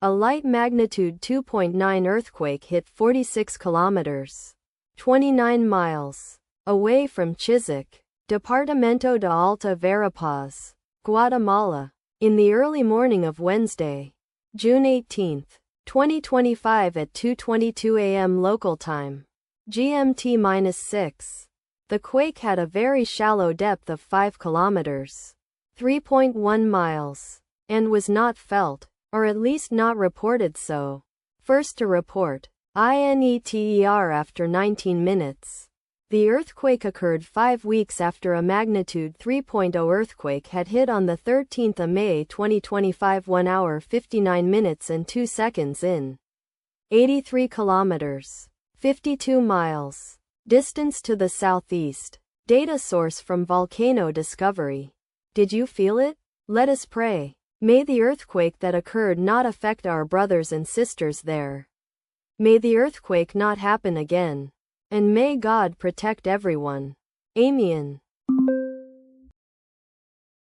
A light magnitude 2.9 earthquake hit 46 kilometers, 29 miles, away from Chisec, Departamento de Alta, Verapaz, Guatemala, in the early morning of Wednesday, June 18, 2025 at 2:22 a.m. local time, GMT-6. The quake had a very shallow depth of 5 kilometers, 3.1 miles, and was not felt, or at least not reported so. First to report, INETER after 19 minutes. The earthquake occurred 5 weeks after a magnitude 3.0 earthquake had hit on the 13th of May 2025, 1 hour 59 minutes and 2 seconds in 83 kilometers, 52 miles, distance to the southeast. Data source from Volcano Discovery. Did you feel it? Let us pray. May the earthquake that occurred not affect our brothers and sisters there. May the earthquake not happen again. And may God protect everyone. Amen.